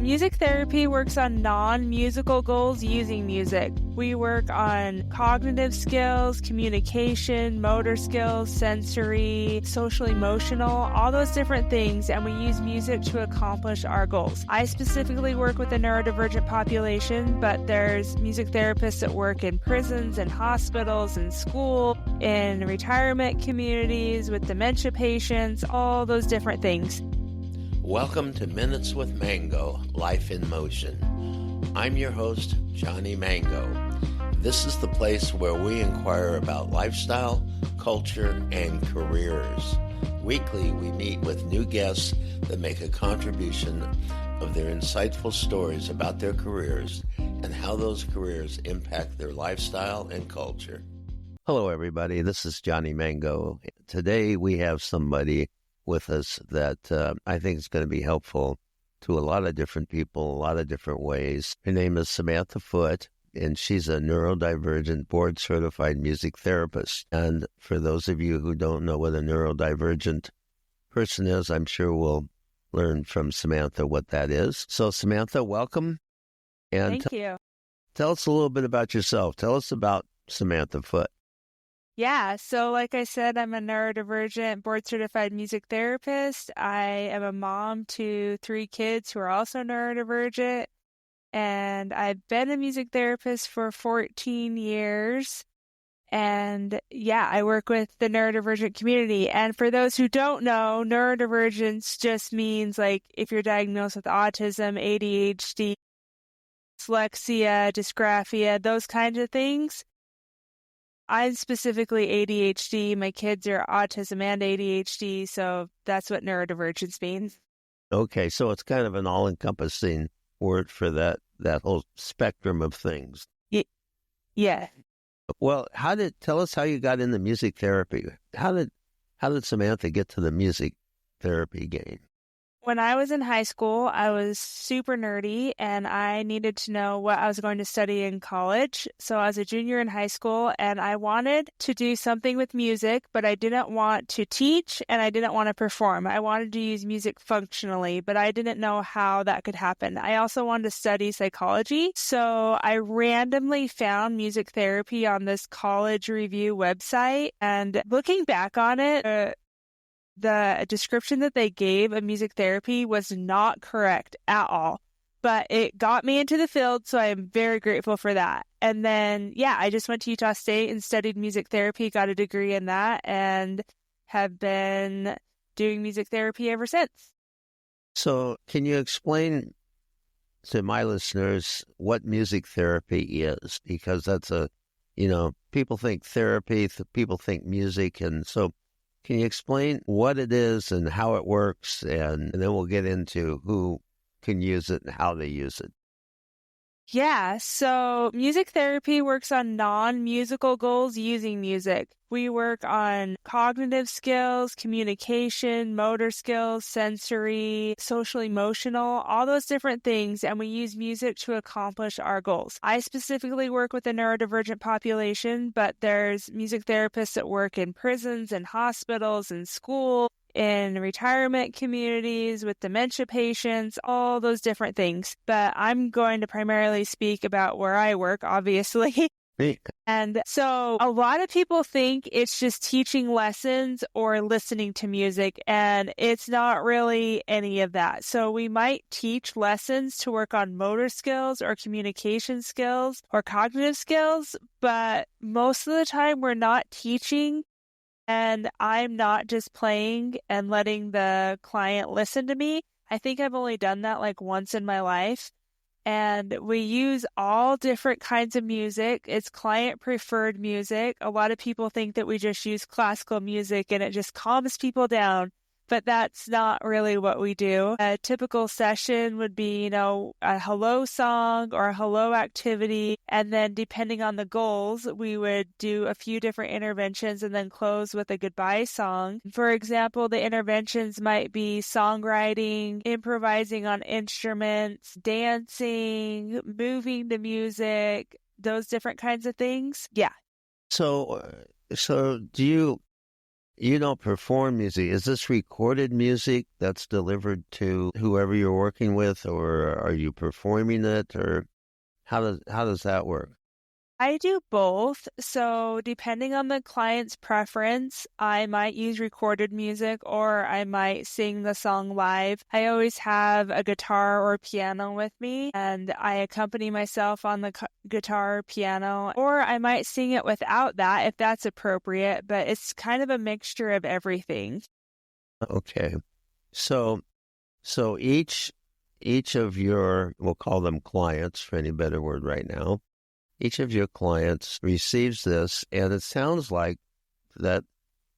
Music therapy works on non-musical goals using music. We work on cognitive skills, communication, motor skills, sensory, social, emotional, all those different things, and we use music to accomplish our goals. I specifically work with the neurodivergent population, but there's music therapists that work in prisons and hospitals and school, in retirement communities, with dementia patients, all those different things. Welcome to Minutes with Mango, Life in Motion. I'm your host, Johnny Mango. This is the place where we inquire about lifestyle, culture, and careers. Weekly, we meet with new guests that make a contribution of their insightful stories about their careers and how those careers impact their lifestyle and culture. Hello, everybody. This is Johnny Mango. Today, we have somebody with us that I think is going to be helpful to a lot of different people, a lot of different ways. Her name is Samantha Foote, and she's a neurodivergent board-certified music therapist. And for those of you who don't know what a neurodivergent person is, I'm sure we'll learn from Samantha what that is. So, Samantha, welcome. And Thank you. Tell us a little bit about yourself. Tell us about Samantha Foote. Yeah, so like I said, I'm a neurodivergent board-certified music therapist. I am a mom to 3 kids who are also neurodivergent, and I've been a music therapist for 14 years. And yeah, I work with the neurodivergent community. And for those who don't know, neurodivergence just means like if you're diagnosed with autism, ADHD, dyslexia, dysgraphia, those kinds of things. I'm specifically ADHD. My kids are autism and ADHD, so that's what neurodivergence means. Okay, so it's kind of an all-encompassing word for that whole spectrum of things. Yeah. Well, tell us how you got into music therapy? How did Samantha get to the music therapy game? When I was in high school, I was super nerdy and I needed to know what I was going to study in college. So I was a junior in high school and I wanted to do something with music, but I didn't want to teach and I didn't want to perform. I wanted to use music functionally, but I didn't know how that could happen. I also wanted to study psychology. So I randomly found music therapy on this college review website, and looking back on it, the description that they gave of music therapy was not correct at all, but it got me into the field, so I'm very grateful for that. And then, yeah, I just went to Utah State and studied music therapy, got a degree in that, and have been doing music therapy ever since. So can you explain to my listeners what music therapy is? Because that's people think therapy, people think music, and so can you explain what it is and how it works, and then we'll get into who can use it and how they use it? Yeah, so music therapy works on non-musical goals using music. We work on cognitive skills, communication, motor skills, sensory, social, emotional, all those different things, and we use music to accomplish our goals. I specifically work with the neurodivergent population, but there's music therapists that work in prisons and hospitals and school, in retirement communities, with dementia patients, all those different things. But I'm going to primarily speak about where I work, obviously. And so a lot of people think it's just teaching lessons or listening to music, and it's not really any of that. So we might teach lessons to work on motor skills or communication skills or cognitive skills, but most of the time we're not teaching. And I'm not just playing and letting the client listen to me. I think I've only done that like once in my life. And we use all different kinds of music. It's client preferred music. A lot of people think that we just use classical music and it just calms people down. But that's not really what we do. A typical session would be, a hello song or a hello activity. And then depending on the goals, we would do a few different interventions and then close with a goodbye song. For example, the interventions might be songwriting, improvising on instruments, dancing, moving to music, those different kinds of things. Yeah. So do you you don't perform music. Is this recorded music that's delivered to whoever you're working with, or are you performing it, or how does that work? I do both. So, depending on the client's preference, I might use recorded music or I might sing the song live. I always have a guitar or piano with me and I accompany myself on the guitar or piano, or I might sing it without that if that's appropriate, but it's kind of a mixture of everything. Okay. So each of your, we'll call them clients for any better word right now, each of your clients receives this, and it sounds like that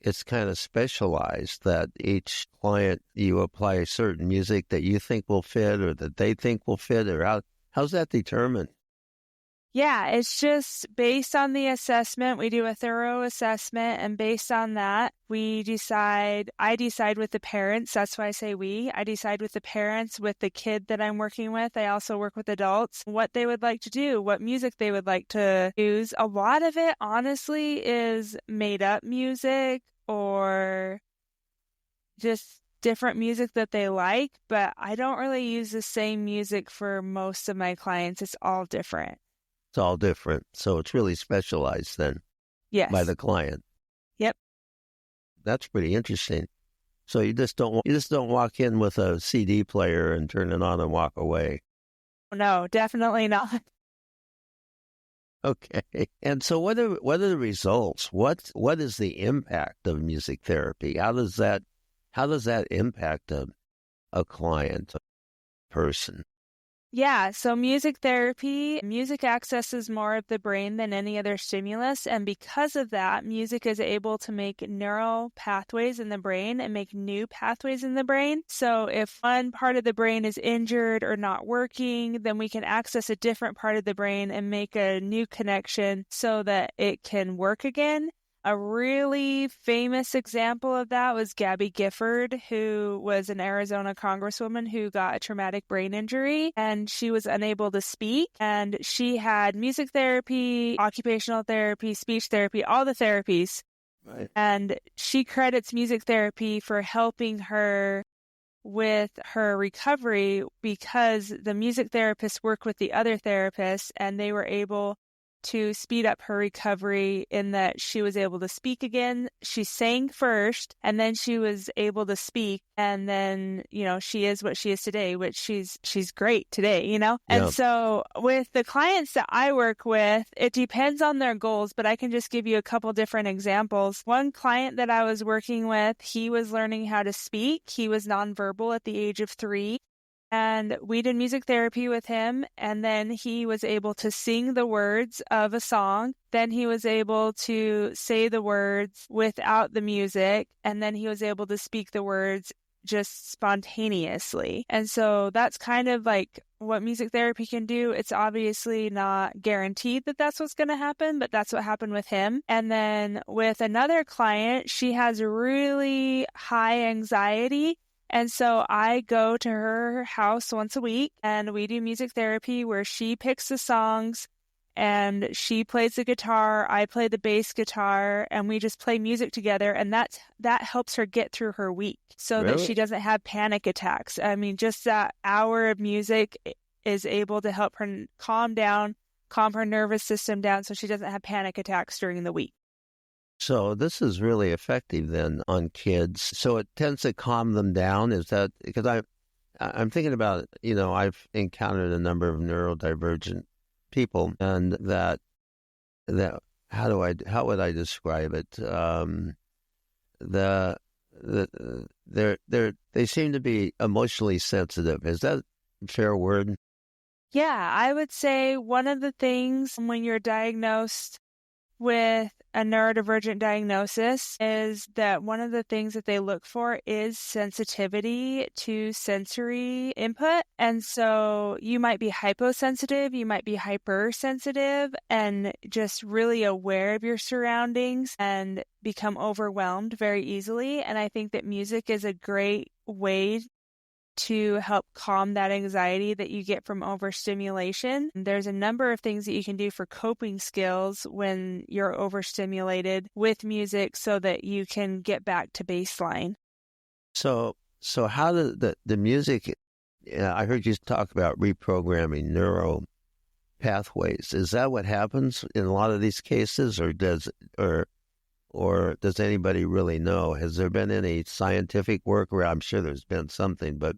it's kind of specialized, that each client, you apply certain music that you think will fit or that they think will fit, or how's that determined? Yeah, it's just based on the assessment. We do a thorough assessment, and based on that, I decide with the parents. That's why I say we. I decide with the parents, with the kid that I'm working with. I also work with adults, what they would like to do, what music they would like to use. A lot of it, honestly, is made up music or just different music that they like, but I don't really use the same music for most of my clients. It's all different. It's all different. So it's really specialized then by Yes. the client. Yep. That's pretty interesting. So you just don't walk in with a CD player and turn it on and walk away. No, definitely not. Okay. And so what are the results? What is the impact of music therapy? How does that impact a client, a person? Yeah, so music accesses more of the brain than any other stimulus, and because of that, music is able to make neural pathways in the brain and make new pathways in the brain. So if one part of the brain is injured or not working, then we can access a different part of the brain and make a new connection so that it can work again. A really famous example of that was Gabby Gifford, who was an Arizona congresswoman who got a traumatic brain injury and she was unable to speak. And she had music therapy, occupational therapy, speech therapy, all the therapies. Right. And she credits music therapy for helping her with her recovery because the music therapists work with the other therapists and they were able to speed up her recovery in that she was able to speak again. She sang first and then she was able to speak and then, she is what she is today, which she's great today. And Yeah. so with the clients that I work with, it depends on their goals, but I can just give you a couple different examples. One client that I was working with, he was learning how to speak. He was nonverbal at the age of 3. And we did music therapy with him, and then he was able to sing the words of a song. Then he was able to say the words without the music, and then he was able to speak the words just spontaneously. And so that's kind of like what music therapy can do. It's obviously not guaranteed that that's what's going to happen, but that's what happened with him. And then with another client, she has really high anxiety. And so I go to her house once a week and we do music therapy where she picks the songs and she plays the guitar, I play the bass guitar, and we just play music together. And that helps her get through her week so that she doesn't have panic attacks. I mean, just that hour of music is able to help her calm her nervous system down so she doesn't have panic attacks during the week. So this is really effective then on kids. So it tends to calm them down. Is that because I'm thinking about, I've encountered a number of neurodivergent people, and that how would I describe it? They seem to be emotionally sensitive. Is that a fair word? Yeah, I would say one of the things when you're diagnosed with a neurodivergent diagnosis is that one of the things that they look for is sensitivity to sensory input. And so you might be hyposensitive, you might be hypersensitive, and just really aware of your surroundings and become overwhelmed very easily. And I think that music is a great way to help calm that anxiety that you get from overstimulation. There's a number of things that you can do for coping skills when you're overstimulated with music so that you can get back to baseline. So how the music, I heard you talk about reprogramming neuro pathways. Is that what happens in a lot of these cases, or does anybody really know? Has there been any scientific work? Where I'm sure there's been something, but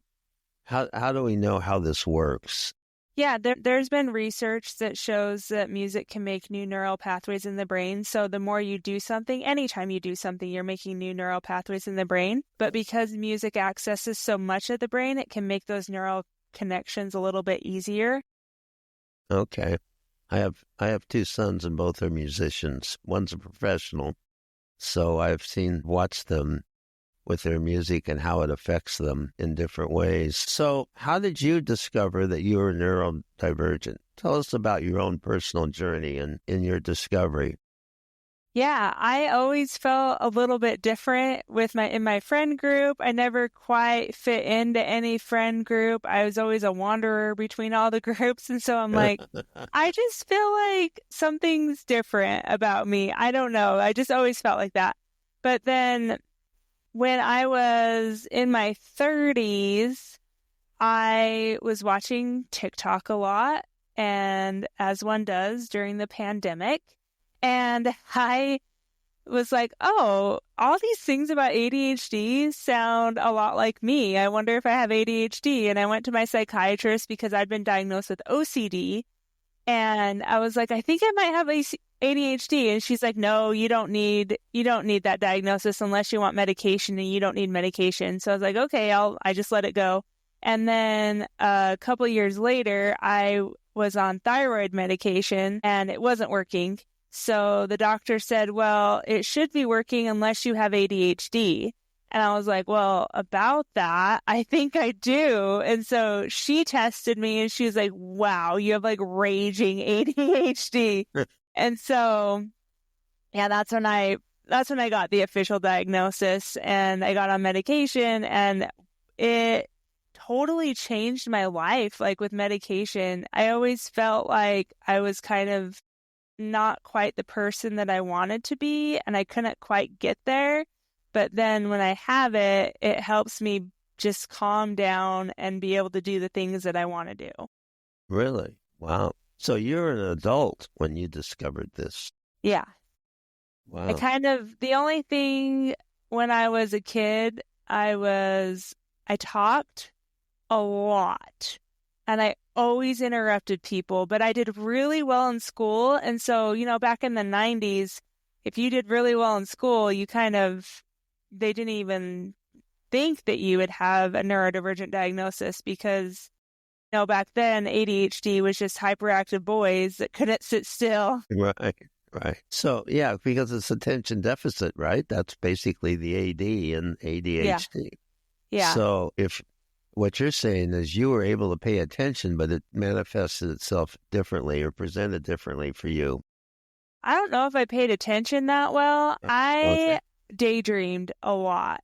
how do we know how this works? Yeah, there's been research that shows that music can make new neural pathways in the brain. So the more you do something, anytime you do something, you're making new neural pathways in the brain. But because music accesses so much of the brain, it can make those neural connections a little bit easier. Okay. I have two sons and both are musicians. One's a professional. So I've watched them with their music and how it affects them in different ways. So how did you discover that you were neurodivergent? Tell us about your own personal journey and in your discovery. Yeah, I always felt a little bit different in my friend group. I never quite fit into any friend group. I was always a wanderer between all the groups. And so I'm like, I just feel like something's different about me. I don't know. I just always felt like that. But then when I was in my 30s, I was watching TikTok a lot, and as one does during the pandemic. And I was like, oh, all these things about ADHD sound a lot like me. I wonder if I have ADHD. And I went to my psychiatrist because I'd been diagnosed with OCD. And I was like, I think I might have ADHD. And she's like, no, you don't need that diagnosis unless you want medication, and you don't need medication. So I was like, okay, I just let it go. And then a couple years later, I was on thyroid medication and it wasn't working. So the doctor said, well, it should be working unless you have ADHD. And I was like, well, about that, I think I do. And so she tested me and she was like, wow, you have like raging ADHD. And so, yeah, that's when I got the official diagnosis, and I got on medication, and it totally changed my life. Like with medication, I always felt like I was kind of not quite the person that I wanted to be, and I couldn't quite get there. But then when I have it, it helps me just calm down and be able to do the things that I want to do. Really? Wow. So you're an adult when you discovered this. Yeah. Wow. The only thing when I was a kid, I talked a lot, and I always interrupted people, but I did really well in school. And so, back in the 90s, if you did really well in school, they didn't even think that you would have a neurodivergent diagnosis because, back then ADHD was just hyperactive boys that couldn't sit still. Right. So, yeah, because it's attention deficit, right? That's basically the AD and ADHD. Yeah. So if what you're saying is you were able to pay attention, but it manifested itself differently or presented differently for you. I don't know if I paid attention that well. I daydreamed a lot,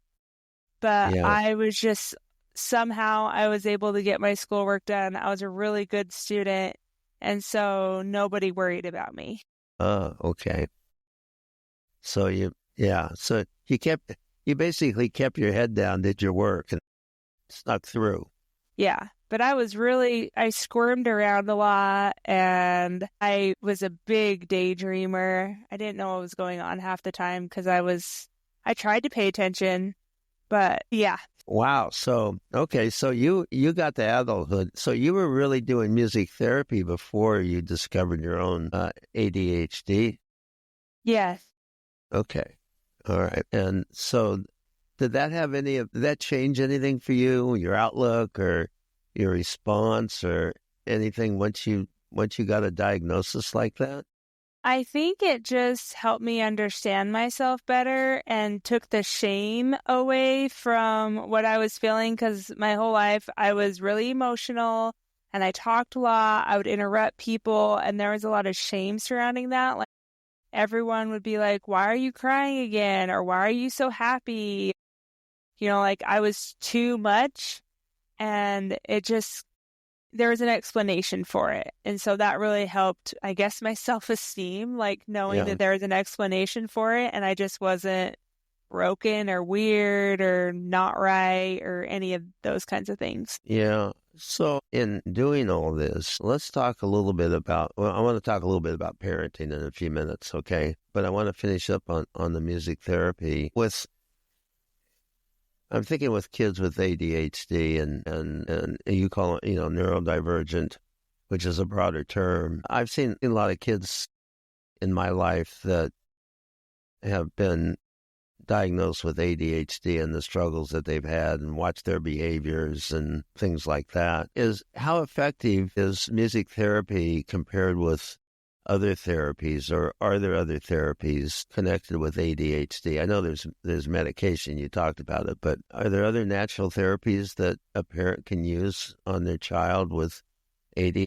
but I was just, somehow I was able to get my schoolwork done. I was a really good student, and so nobody worried about me. Oh, okay. So you basically kept your head down, did your work, and snuck through. Yeah, but I squirmed around a lot, and I was a big daydreamer. I didn't know what was going on half the time because I tried to pay attention, but yeah. Wow. So, okay. So you got to adulthood. So you were really doing music therapy before you discovered your own ADHD? Yes. Okay. All right. And so did that change anything for you, your outlook or your response or anything once you got a diagnosis like that? I think it just helped me understand myself better and took the shame away from what I was feeling, because my whole life I was really emotional and I talked a lot. I would interrupt people, and there was a lot of shame surrounding that. Like everyone would be like, why are you crying again? Or why are you so happy? Like I was too much. and there was an explanation for it. And so that really helped, I guess, my self-esteem, like knowing that there was an explanation for it, and I just wasn't broken or weird or not right or any of those kinds of things. Yeah. So in doing all this, let's talk a little bit about, I want to talk a little bit about parenting in a few minutes, okay? But I want to finish up on the music therapy I'm thinking with kids with ADHD and you call it, neurodivergent, which is a broader term. I've seen a lot of kids in my life that have been diagnosed with ADHD and the struggles that they've had and watch their behaviors and things like that. How effective is music therapy compared with other therapies, or are there other therapies connected with ADHD? I know there's medication, you talked about it, but are there other natural therapies that a parent can use on their child with ADHD?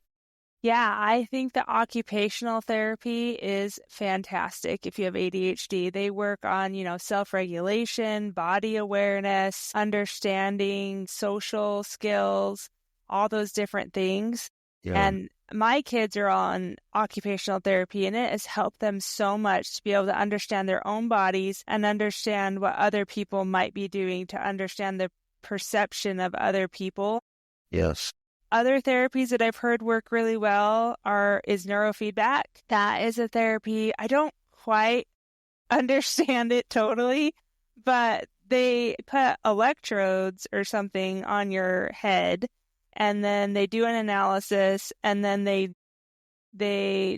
Yeah, I think the occupational therapy is fantastic if you have ADHD. They work on, self-regulation, body awareness, understanding, social skills, all those different things. Yeah. And my kids are on occupational therapy, and it has helped them so much to be able to understand their own bodies and understand what other people might be doing, to understand the perception of other people. Yes. Other therapies that I've heard work really well is neurofeedback. That is a therapy. I don't quite understand it totally, but they put electrodes or something on your head, and then they do an analysis, and then they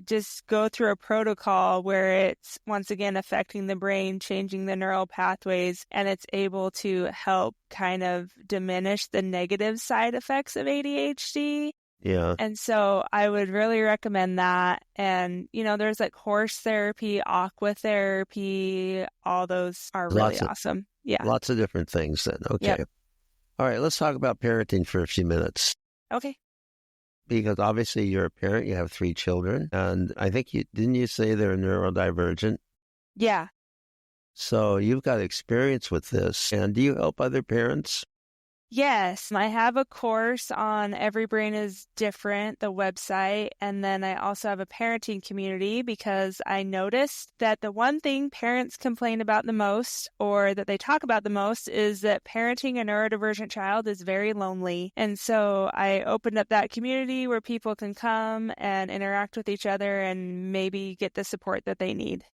just go through a protocol where it's, once again, affecting the brain, changing the neural pathways, and it's able to help kind of diminish the negative side effects of ADHD. Yeah. And so I would really recommend that. And, there's like horse therapy, aqua therapy, all those are really awesome. Yeah. Lots of different things then. Okay. Yep. All right, let's talk about parenting for a few minutes. Okay. Because obviously you're a parent, you have 3 children, and I think didn't you say they're neurodivergent? Yeah. So you've got experience with this, and do you help other parents? Yes, I have a course on Every Brain is Different, the website, and then I also have a parenting community, because I noticed that the one thing parents complain about the most, or that they talk about the most, is that parenting a neurodivergent child is very lonely. And so I opened up that community where people can come and interact with each other and maybe get the support that they need.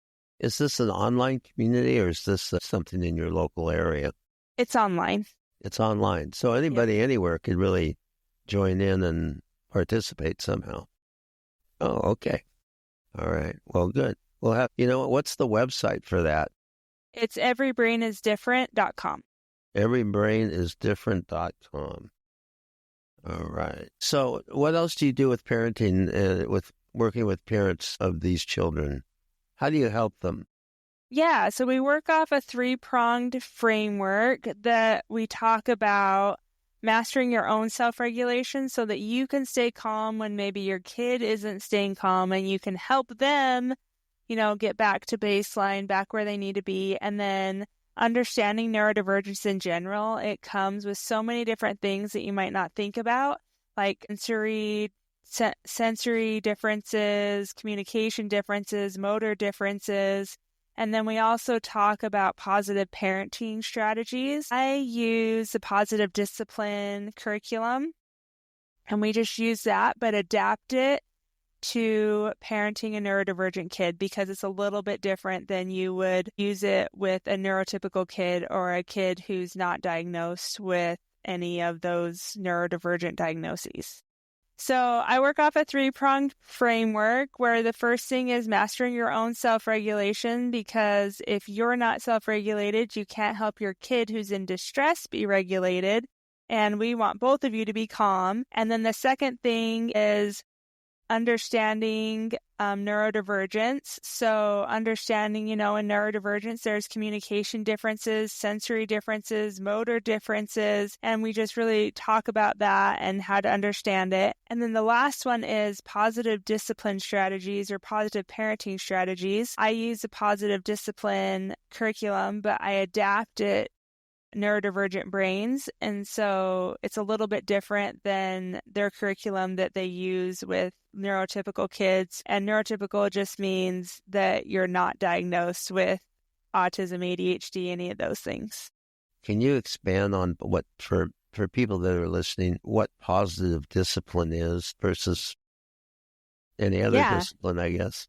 Is this an online community, or is this something in your local area? It's online. It's online. So anybody anywhere could really join in and participate somehow. Oh, okay. All right. Well, good. We'll have, what's the website for that? It's everybrainisdifferent.com. Everybrainisdifferent.com. All right. So what else do you do with parenting, with working with parents of these children? How do you help them? Yeah, so we work off a 3-pronged framework that we talk about mastering your own self-regulation so that you can stay calm when maybe your kid isn't staying calm, and you can help them, get back to baseline, back where they need to be. And then understanding neurodivergence in general, it comes with so many different things that you might not think about, like sensory differences, communication differences, motor differences. And then we also talk about positive parenting strategies. I use the positive discipline curriculum, and we just use that, but adapt it to parenting a neurodivergent kid, because it's a little bit different than you would use it with a neurotypical kid or a kid who's not diagnosed with any of those neurodivergent diagnoses. So I work off a 3-pronged framework where the first thing is mastering your own self-regulation, because if you're not self-regulated, you can't help your kid who's in distress be regulated. And we want both of you to be calm. And then the second thing is understanding neurodivergence. So understanding, in neurodivergence, there's communication differences, sensory differences, motor differences, and we just really talk about that and how to understand it. And then the last one is positive discipline strategies or positive parenting strategies. I use the positive discipline curriculum, but I adapt it neurodivergent brains. And so it's a little bit different than their curriculum that they use with neurotypical kids. And neurotypical just means that you're not diagnosed with autism, ADHD, any of those things. Can you expand on what, for people that are listening, what positive discipline is versus any other discipline, I guess?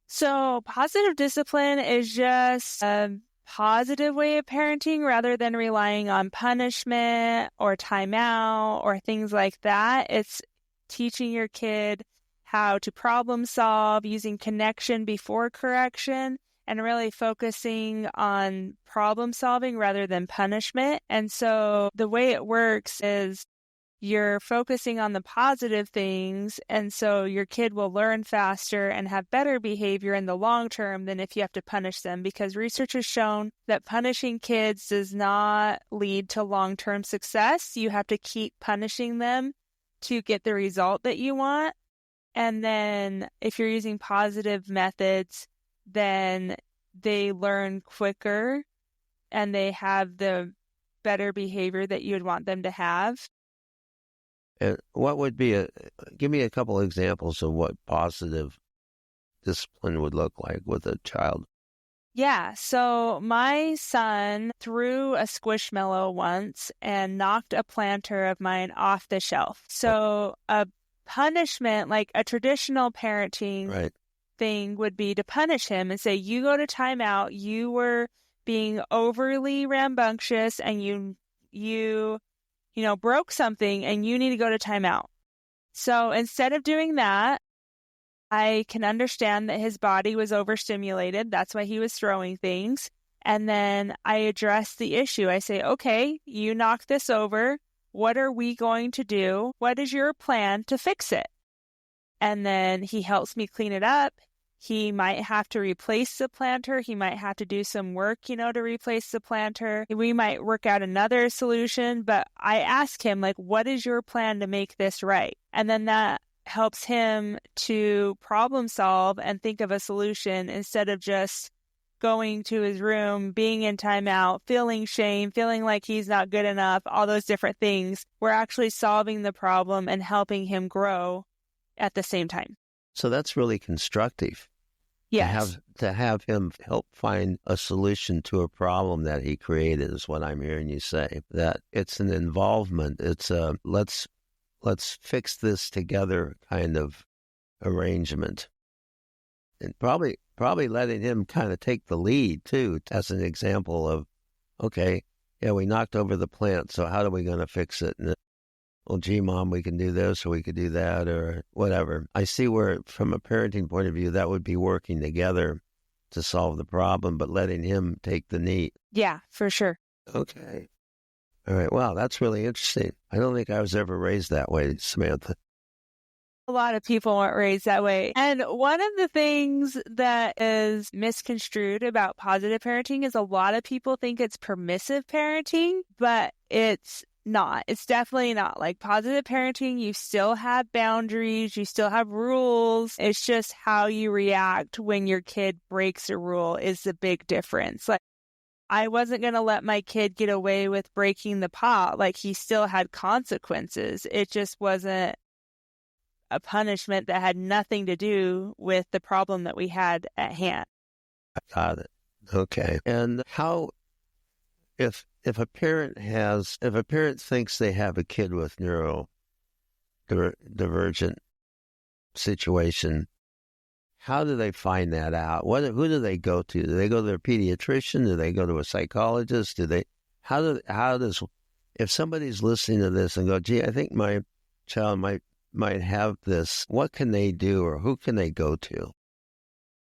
So positive discipline is just a positive way of parenting rather than relying on punishment or timeout or things like that. It's teaching your kid how to problem solve using connection before correction and really focusing on problem solving rather than punishment. And so the way it works is you're focusing on the positive things, and so your kid will learn faster and have better behavior in the long term than if you have to punish them, because research has shown that punishing kids does not lead to long-term success. You have to keep punishing them to get the result that you want. And then if you're using positive methods, then they learn quicker and they have the better behavior that you would want them to have. And what would be give me a couple of examples of what positive discipline would look like with a child? Yeah, so my son threw a Squishmallow once and knocked a planter of mine off the shelf. So a punishment, like a traditional parenting thing, would be to punish him and say, you go to timeout, you were being overly rambunctious and you broke something and you need to go to timeout. So instead of doing that, I can understand that his body was overstimulated. That's why he was throwing things. And then I address the issue. I say, okay, you knocked this over. What are we going to do? What is your plan to fix it? And then he helps me clean it up. He might have to replace the planter. He might have to do some work, to replace the planter. We might work out another solution, but I ask him, what is your plan to make this right? And then that helps him to problem solve and think of a solution instead of just going to his room, being in timeout, feeling shame, feeling like he's not good enough, all those different things. We're actually solving the problem and helping him grow at the same time. So that's really constructive. Yes. To have him help find a solution to a problem that he created is what I'm hearing you say. That it's an involvement. It's a let's fix this together kind of arrangement. And probably letting him kind of take the lead too, as an example of, okay, yeah, we knocked over the plant, so how are we going to fix it? And, well, gee, Mom, we can do this or we could do that or whatever. I see where, from a parenting point of view, that would be working together to solve the problem, but letting him take the lead. Yeah, for sure. Okay. All right. Wow, that's really interesting. I don't think I was ever raised that way, Samantha. A lot of people weren't raised that way. And one of the things that is misconstrued about positive parenting is a lot of people think it's permissive parenting, but it's not. It's definitely not. Like positive parenting, you still have boundaries, you still have rules. It's just how you react when your kid breaks a rule is the big difference. Like, I wasn't going to let my kid get away with breaking the pot. Like, he still had consequences. It just wasn't a punishment that had nothing to do with the problem that we had at hand. Got it. Okay. And how, if a parent thinks they have a kid with neurodivergent situation, how do they find that out? Who do they go to? Do they go to their pediatrician? Do they go to a psychologist? If somebody's listening to this and go, gee, I think my child might have this, what can they do or who can they go to?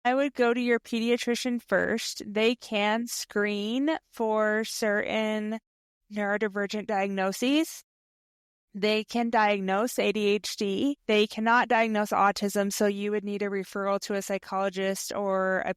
I would go to your pediatrician first. They can screen for certain neurodivergent diagnoses. They can diagnose ADHD. They cannot diagnose autism, so you would need a referral to a psychologist or a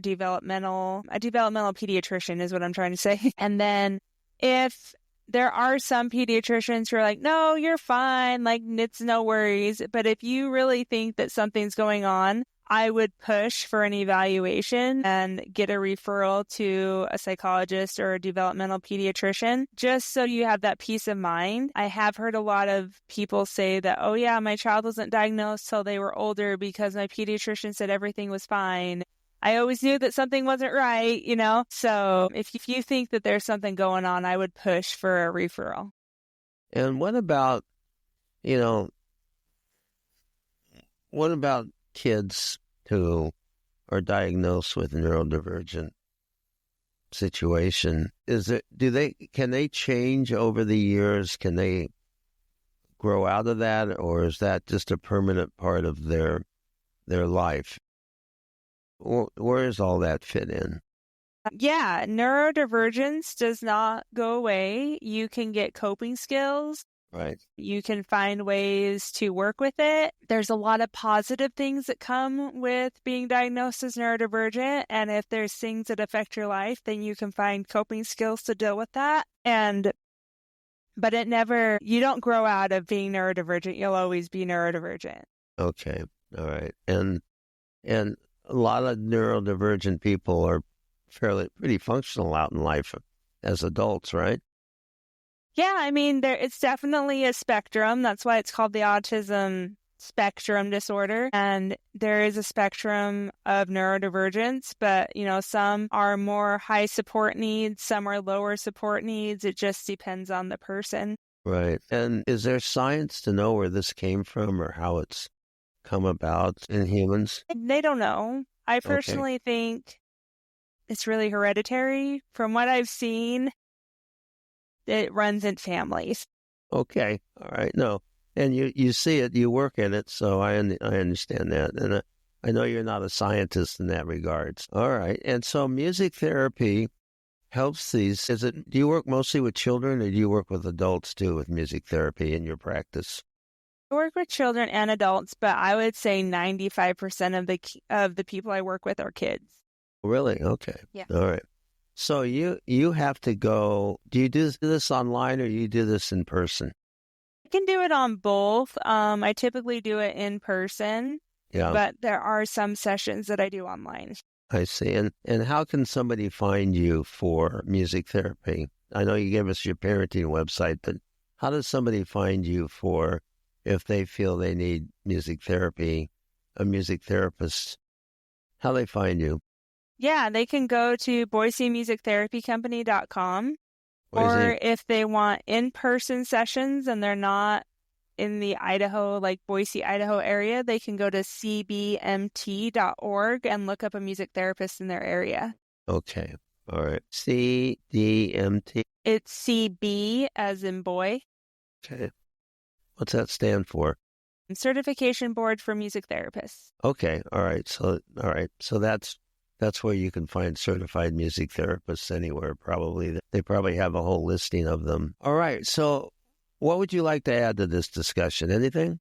developmental pediatrician is what I'm trying to say. And then if there are some pediatricians who are like, no, you're fine, like it's no worries. But if you really think that something's going on, I would push for an evaluation and get a referral to a psychologist or a developmental pediatrician, just so you have that peace of mind. I have heard a lot of people say that, oh yeah, my child wasn't diagnosed till they were older because my pediatrician said everything was fine. I always knew that something wasn't right, So if you think that there's something going on, I would push for a referral. And what about kids who are diagnosed with neurodivergent situation? Can they change over the years? Can they grow out of that, or is that just a permanent part of their life? Where does all that fit in? Yeah, neurodivergence does not go away. You can get coping skills. Right. You can find ways to work with it. There's a lot of positive things that come with being diagnosed as neurodivergent. And if there's things that affect your life, then you can find coping skills to deal with that. But you don't grow out of being neurodivergent. You'll always be neurodivergent. Okay. All right. And a lot of neurodivergent people are pretty functional out in life as adults, right? Yeah, I mean, it's definitely a spectrum. That's why it's called the autism spectrum disorder. And there is a spectrum of neurodivergence, but, some are more high support needs, some are lower support needs. It just depends on the person. Right. And is there science to know where this came from or how it's come about in humans? They don't know. I personally think it's really hereditary. From what I've seen, it runs in families. Okay. All right. No. And you see it, you work in it, so I understand that. And I know you're not a scientist in that regards. All right. And so music therapy helps these. Do you work mostly with children, or do you work with adults too with music therapy in your practice? I work with children and adults, but I would say 95% of the people I work with are kids. Really? Okay. Yeah. All right. So you have to go. Do you do this online or you do this in person? I can do it on both. I typically do it in person, but there are some sessions that I do online. I see. And how can somebody find you for music therapy? I know you gave us your parenting website, but how does somebody find you if they feel they need music therapy, a music therapist? How they find you? Yeah, they can go to BoiseMusicTherapyCompany.com, or if they want in-person sessions and they're not in the Idaho, like Boise, Idaho area, they can go to cbmt.org and look up a music therapist in their area. Okay. All right. CDMT? It's CB as in boy. Okay. What's that stand for? Certification Board for Music Therapists. Okay. All right. So that's where you can find certified music therapists anywhere, probably. They probably have a whole listing of them. All right. So what would you like to add to this discussion? Anything?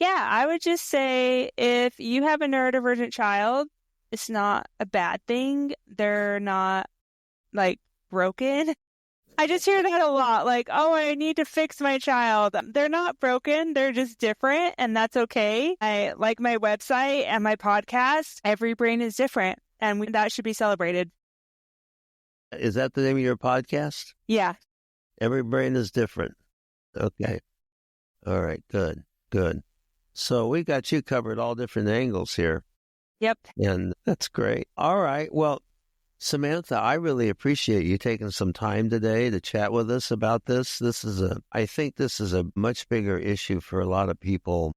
Yeah, I would just say if you have a neurodivergent child, it's not a bad thing. They're not, broken. I just hear that a lot. I need to fix my child. They're not broken. They're just different, and that's okay. I like my website and my podcast. Every brain is different, and that should be celebrated. Is that the name of your podcast? Yeah. Every brain is different. Okay. All right. Good. So we got you covered all different angles here. Yep. And that's great. All right. Well, Samantha, I really appreciate you taking some time today to chat with us about this. I think this is a much bigger issue for a lot of people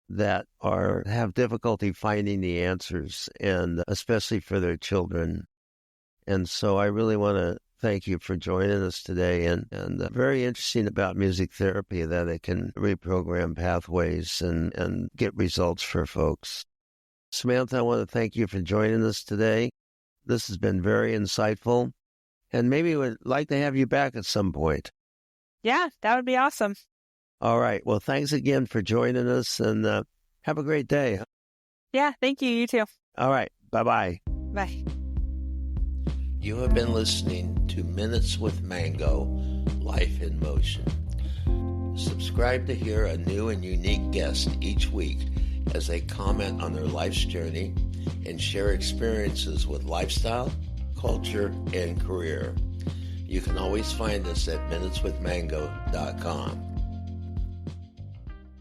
that have difficulty finding the answers, and especially for their children. And so I really want to thank you for joining us today, and very interesting about music therapy, that it can reprogram pathways and get results for folks. Samantha, I want to thank you for joining us today. This has been very insightful, and maybe we'd like to have you back at some point. Yeah, that would be awesome. All right. Well, thanks again for joining us, and have a great day. Yeah, thank you. You too. All right. Bye-bye. Bye. You have been listening to Minutes with Mango, Life in Motion. Subscribe to hear a new and unique guest each week as they comment on their life's journey and share experiences with lifestyle, culture, and career. You can always find us at minuteswithmango.com.